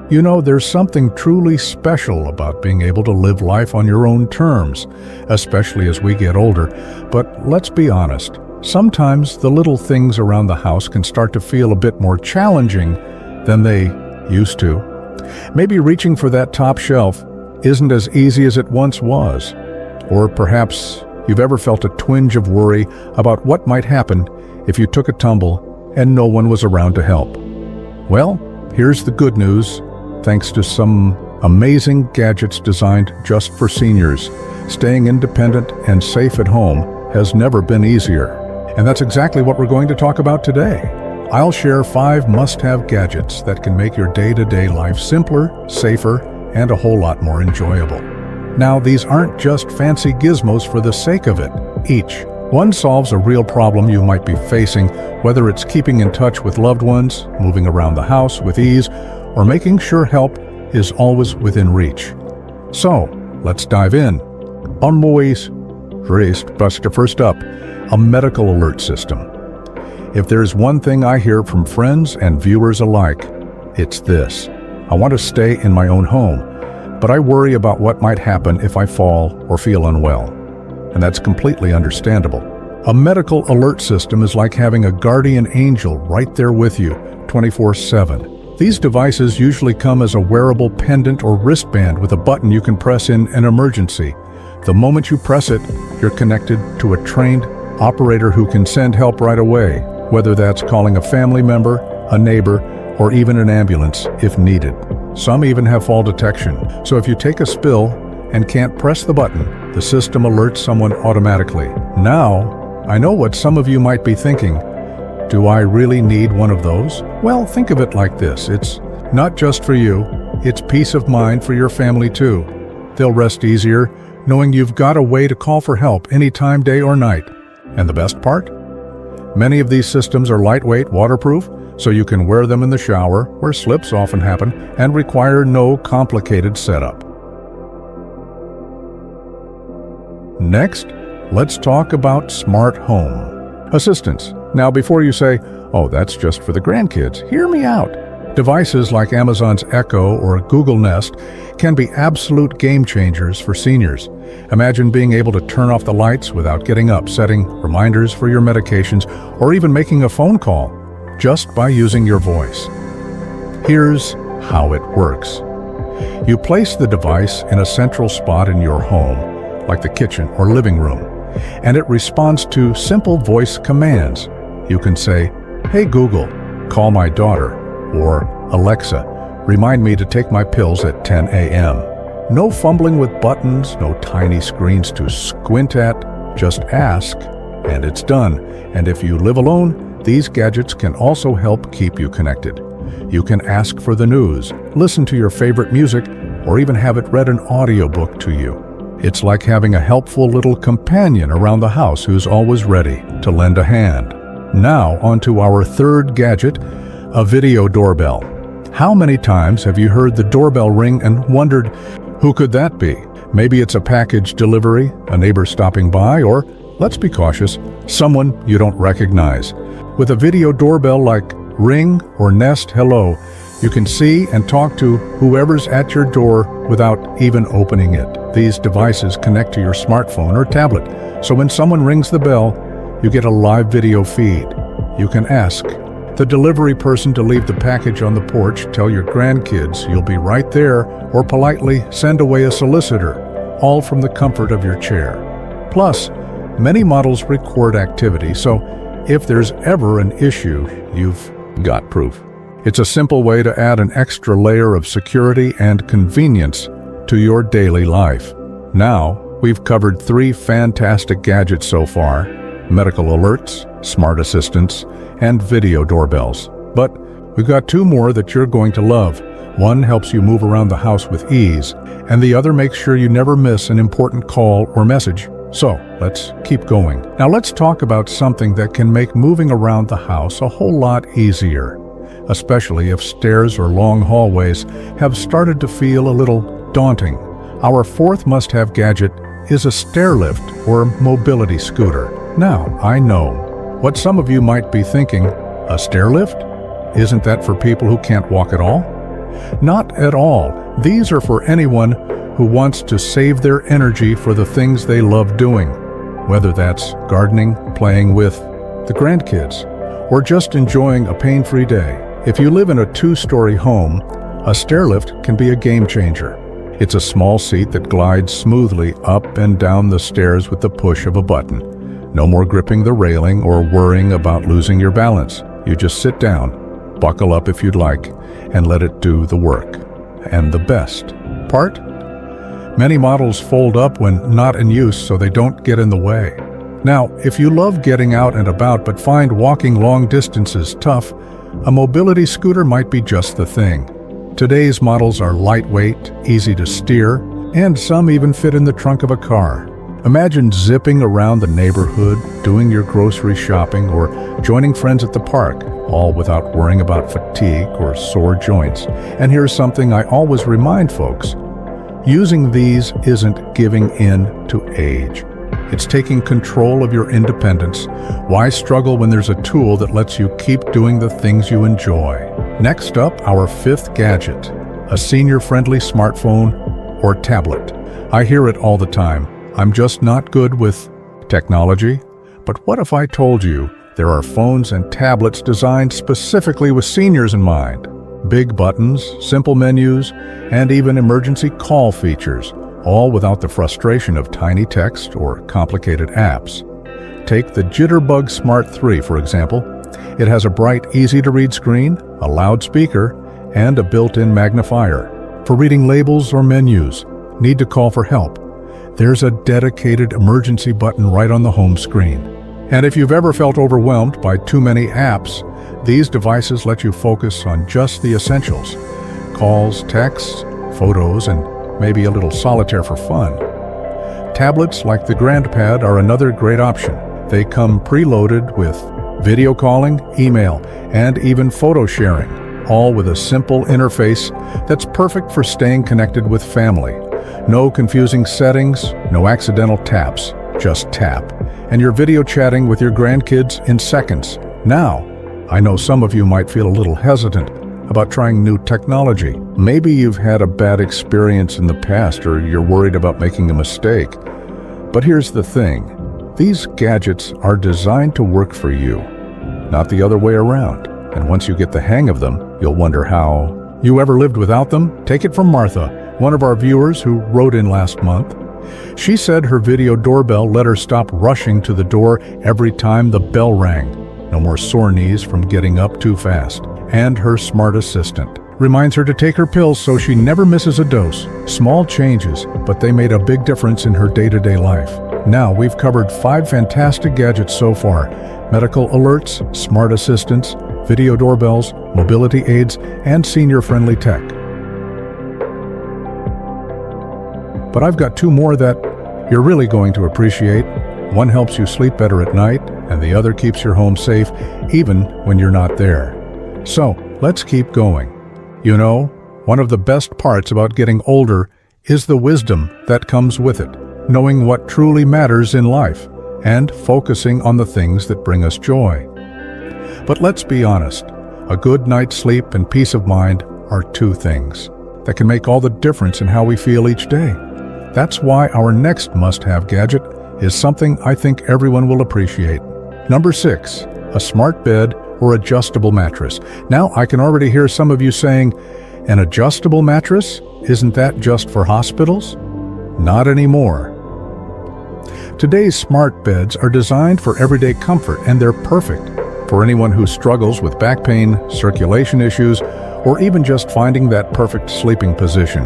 You know, there's something truly special about being able to live life on your own terms, especially as we get older. But let's be honest, sometimes the little things around the house can start to feel a bit more challenging than they used to. Maybe reaching for that top shelf isn't as easy as it once was. Or perhaps you've ever felt a twinge of worry about what might happen if you took a tumble and no one was around to help. Well, here's the good news. Thanks to some amazing gadgets designed just for seniors, staying independent and safe at home has never been easier. And that's exactly what we're going to talk about today. I'll share 5 must-have gadgets that can make your day-to-day life simpler, safer, and a whole lot more enjoyable. Now, these aren't just fancy gizmos for the sake of it. Each one solves a real problem you might be facing, whether it's keeping in touch with loved ones, moving around the house with ease, or making sure help is always within reach. So, let's dive in. First up, a medical alert system. If there's one thing I hear from friends and viewers alike, it's this. I want to stay in my own home, but I worry about what might happen if I fall or feel unwell. And that's completely understandable. A medical alert system is like having a guardian angel right there with you, 24/7. These devices usually come as a wearable pendant or wristband with a button you can press in an emergency. The moment you press it, you're connected to a trained operator who can send help right away, whether that's calling a family member, a neighbor, or even an ambulance if needed. Some even have fall detection, so if you take a spill and can't press the button, the system alerts someone automatically. Now, I know what some of you might be thinking. Do I really need one of those? Well, think of it like this. It's not just for you, it's peace of mind for your family too. They'll rest easier knowing you've got a way to call for help anytime, day or night. And the best part? Many of these systems are lightweight, waterproof, so you can wear them in the shower, where slips often happen, and require no complicated setup. Next, let's talk about smart home assistants. Now, before you say, oh, that's just for the grandkids, hear me out. Devices like Amazon's Echo or Google Nest can be absolute game changers for seniors. Imagine being able to turn off the lights without getting up, setting reminders for your medications, or even making a phone call just by using your voice. Here's how it works. You place the device in a central spot in your home, like the kitchen or living room, and it responds to simple voice commands. You can say, "Hey Google, call my daughter," or "Alexa, remind me to take my pills at 10 a.m. No fumbling with buttons, no tiny screens to squint at, just ask, and it's done. And if you live alone, these gadgets can also help keep you connected. You can ask for the news, listen to your favorite music, or even have it read an audiobook to you. It's like having a helpful little companion around the house who's always ready to lend a hand. Now, onto our third gadget, a video doorbell. How many times have you heard the doorbell ring and wondered, who could that be? Maybe it's a package delivery, a neighbor stopping by, or, let's be cautious, someone you don't recognize. With a video doorbell like Ring or Nest Hello, you can see and talk to whoever's at your door without even opening it. These devices connect to your smartphone or tablet, so when someone rings the bell, you get a live video feed. You can ask the delivery person to leave the package on the porch, tell your grandkids you'll be right there, or politely send away a solicitor, all from the comfort of your chair. Plus, many models record activity, so if there's ever an issue, you've got proof. It's a simple way to add an extra layer of security and convenience to your daily life. Now, we've covered 3 fantastic gadgets so far: medical alerts, smart assistants, and video doorbells. But we've got 2 more that you're going to love. One helps you move around the house with ease, and the other makes sure you never miss an important call or message. So, let's keep going. Now let's talk about something that can make moving around the house a whole lot easier, especially if stairs or long hallways have started to feel a little daunting. Our 4th must-have gadget is a stair lift or mobility scooter. Now, I know what some of you might be thinking, a stair lift? Isn't that for people who can't walk at all? Not at all. These are for anyone who wants to save their energy for the things they love doing, whether that's gardening, playing with the grandkids, or just enjoying a pain-free day. If you live in a 2-story home, a stairlift can be a game changer. It's a small seat that glides smoothly up and down the stairs with the push of a button. No more gripping the railing or worrying about losing your balance. You just sit down, buckle up if you'd like, and let it do the work. And the best part? Many models fold up when not in use so they don't get in the way. Now, if you love getting out and about but find walking long distances tough, a mobility scooter might be just the thing. Today's models are lightweight, easy to steer, and some even fit in the trunk of a car. Imagine zipping around the neighborhood, doing your grocery shopping, or joining friends at the park, all without worrying about fatigue or sore joints. And here's something I always remind folks. Using these isn't giving in to age. It's taking control of your independence. Why struggle when there's a tool that lets you keep doing the things you enjoy? Next up, our 5th gadget, a senior-friendly smartphone or tablet. I hear it all the time. I'm just not good with technology. But what if I told you there are phones and tablets designed specifically with seniors in mind? Big buttons, simple menus, and even emergency call features, all without the frustration of tiny text or complicated apps. Take the Jitterbug Smart 3, for example. It has a bright, easy-to-read screen, a loudspeaker, and a built-in magnifier. For reading labels or menus, need to call for help, there's a dedicated emergency button right on the home screen. And if you've ever felt overwhelmed by too many apps, these devices let you focus on just the essentials: calls, texts, photos, and maybe a little solitaire for fun. Tablets like the GrandPad are another great option. They come preloaded with video calling, email, and even photo sharing, all with a simple interface that's perfect for staying connected with family. No confusing settings, no accidental taps, just tap, and you're video chatting with your grandkids in seconds. Now, I know some of you might feel a little hesitant about trying new technology. Maybe you've had a bad experience in the past, or you're worried about making a mistake. But here's the thing. These gadgets are designed to work for you, not the other way around. And once you get the hang of them, you'll wonder how. You ever lived without them? Take it from Martha, one of our viewers who wrote in last month. She said her video doorbell let her stop rushing to the door every time the bell rang. No more sore knees from getting up too fast. And her smart assistant reminds her to take her pills so she never misses a dose. Small changes, but they made a big difference in her day-to-day life. Now we've covered 5 fantastic gadgets so far: medical alerts, smart assistants, video doorbells, mobility aids, and senior-friendly tech. But I've got 2 more that you're really going to appreciate. One helps you sleep better at night, and the other keeps your home safe even when you're not there. So, let's keep going. You know, one of the best parts about getting older is the wisdom that comes with it, knowing what truly matters in life, and focusing on the things that bring us joy. But let's be honest, a good night's sleep and peace of mind are 2 things that can make all the difference in how we feel each day. That's why our next must-have gadget is something I think everyone will appreciate. Number 6, a smart bed or adjustable mattress. Now, I can already hear some of you saying, an adjustable mattress? Isn't that just for hospitals? Not anymore. Today's smart beds are designed for everyday comfort, and they're perfect for anyone who struggles with back pain, circulation issues, or even just finding that perfect sleeping position.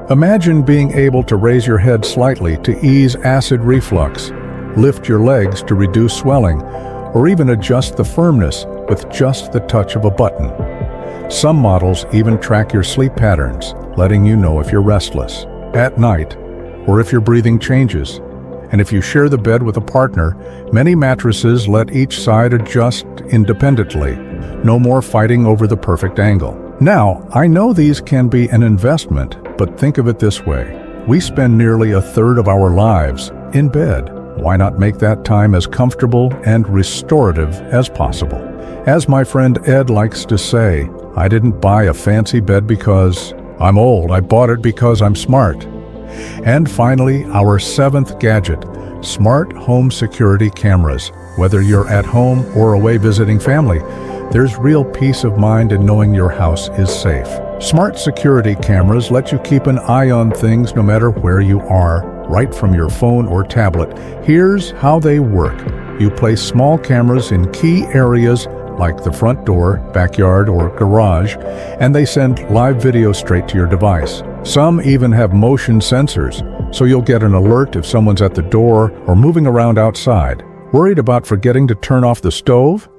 Imagine being able to raise your head slightly to ease acid reflux, lift your legs to reduce swelling, or even adjust the firmness with just the touch of a button. Some models even track your sleep patterns, letting you know if you're restless at night or if your breathing changes. And if you share the bed with a partner, many mattresses let each side adjust independently. No more fighting over the perfect angle. Now, I know these can be an investment, but think of it this way. We spend nearly a third of our lives in bed. Why not make that time as comfortable and restorative as possible? As my friend Ed likes to say, I didn't buy a fancy bed because I'm old. I bought it because I'm smart. And finally, our 7th gadget, smart home security cameras. Whether you're at home or away visiting family, there's real peace of mind in knowing your house is safe. Smart security cameras let you keep an eye on things no matter where you are, right from your phone or tablet. Here's how they work. You place small cameras in key areas like the front door, backyard, or garage, and they send live video straight to your device. Some even have motion sensors, so you'll get an alert if someone's at the door or moving around outside. Worried about forgetting to turn off the stove?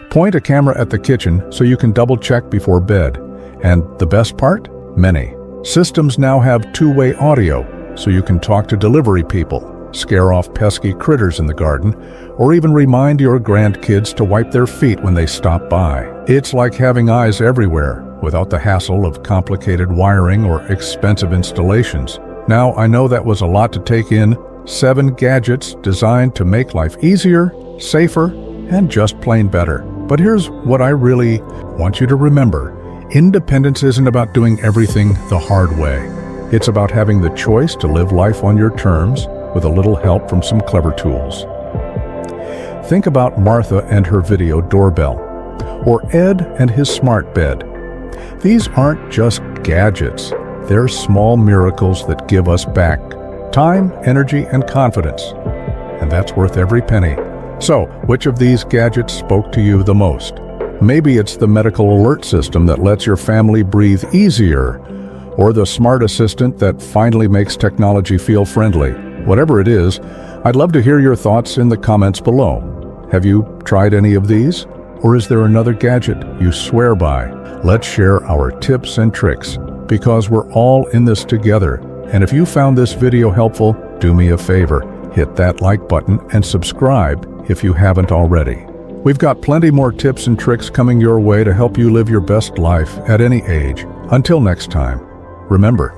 Point a camera at the kitchen so you can double-check before bed. And the best part? Many systems now have two-way audio, so you can talk to delivery people, scare off pesky critters in the garden, or even remind your grandkids to wipe their feet when they stop by. It's like having eyes everywhere, without the hassle of complicated wiring or expensive installations. Now, I know that was a lot to take in. 7 gadgets designed to make life easier, safer, and just plain better. But here's what I really want you to remember. Independence isn't about doing everything the hard way. It's about having the choice to live life on your terms with a little help from some clever tools. Think about Martha and her video doorbell, or Ed and his smart bed. These aren't just gadgets. They're small miracles that give us back time, energy, and confidence. And that's worth every penny. So, which of these gadgets spoke to you the most? Maybe it's the medical alert system that lets your family breathe easier, or the smart assistant that finally makes technology feel friendly. Whatever it is, I'd love to hear your thoughts in the comments below. Have you tried any of these? Or is there another gadget you swear by? Let's share our tips and tricks, because we're all in this together. And if you found this video helpful, do me a favor. Hit that like button and subscribe if you haven't already. We've got plenty more tips and tricks coming your way to help you live your best life at any age. Until next time, remember,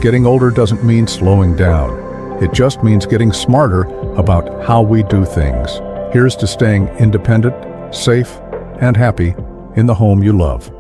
getting older doesn't mean slowing down. It just means getting smarter about how we do things. Here's to staying independent, safe, and happy in the home you love.